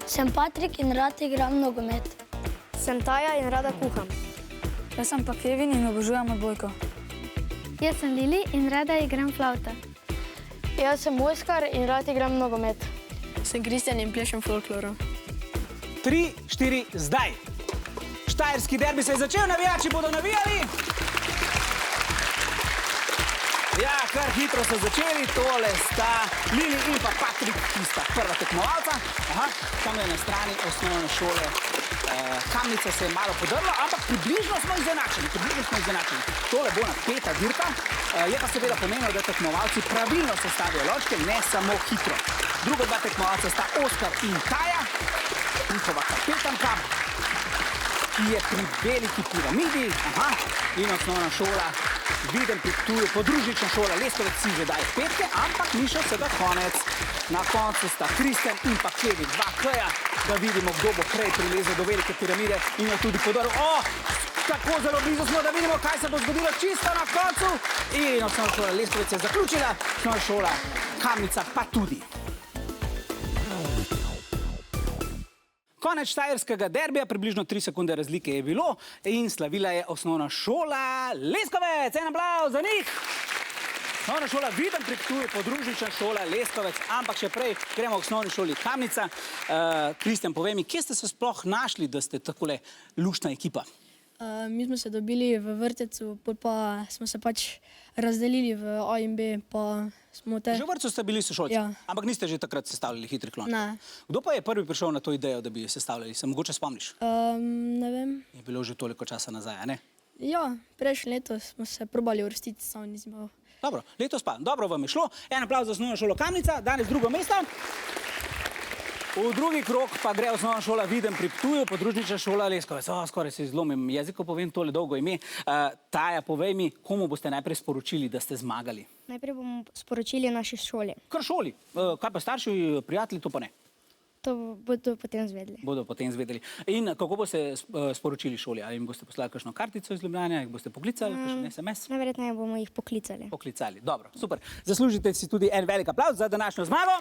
Sem Patrik in rad igram nogomet. Sem Taja in rada kuham. Jaz sem pa Kevin in obožujem odbojko. Jaz sem Lili in rada igram flavta. Jaz sem Oskar in rad igram nogomet. Sem Kristjan in plešem folkloro. 3, 4, zdaj. Štajerski derbi se je začel, navijači bodo navijali. Ja, kar hitro so začeli, tole sta Lili in pa Patrik, ki sta prva tekmovalca. Aha, tam je na strani osnovne šole Kamnica se je malo podrla, ampak približno smo izenačeni. Tole bo napeta dirka. Je pa seveda pomenilo, da tekmovalci pravilno sestavijo ločke, ne samo hitro. Druga dva tekmovalca sta Oskar in Taja, njihova kapetanka, ki je pri veliki piramidi. Aha, in osnovna šola Viden pri Ptuju, podružnična šola Leskovec si že daje petke, ampak ni še vsega konec. Na koncu sta Kristjan in pa Kevin, dva K-ja, da vidimo, kdo bo prej prilezel do velike piramide in jo tudi podaril. O, tako zelo blizu smo, da vidimo, kaj se bo zgodilo čisto na koncu. In osnovna šola Leskovec je zaključila, osnovna šola Kamnica pa tudi. Konec štajerskega derbija, približno 3 sekunde razlike je bilo in slavila je osnovna šola Leskovec. En aplavz za njih! Osnovna šola Viden pri Ptuju, podružnična šola Leskovec, ampak še prej gremo v osnovni šoli Kamnica. Kristjan, povej mi, kje ste se sploh našli, da ste takole luštna ekipa? Mi smo se dobili v vrtcu, pa smo se pač razdelili v A in B, pa smo te... Že v vrtcu ste bili sošolci, Ja. ampak niste že takrat sestavljali hitri klon? Ne. Kdo pa je prvi prišel na to idejo, da bi jo sestavljali? Se mogoče spomniš? Ne vem. Je bilo že toliko časa nazaj, a ne? Ja, prejšnje leto smo se probali uvrstiti, samo nismo... Dobro, letos pa. Dobro vam je šlo. En aplavz za osnovno šolo Kamnica, danes drugo mesto. V drugi krog pa gre osnovna šola Viden pri Ptuju, podružnična šola Leskovec. Skoraj se zlomim jezik, ko povem tole dolgo ime. Taja, povej mi, komu boste najprej sporočili, da ste zmagali? Najprej bomo sporočili naši šoli. Kar šoli. Kaj pa starši, prijatelji, to pa ne? To bodo potem zvedeli. Bodo potem zvedeli. In kako boste sporočili šoli? Ali jim boste poslali kakšno kartico iz Ljubljane, jih boste poklicali, kakšen SMS? Najverjetneje bomo jih poklicali. Poklicali. Dobro, super. Zaslužite si tudi en velik aplavz za današnjo zmago.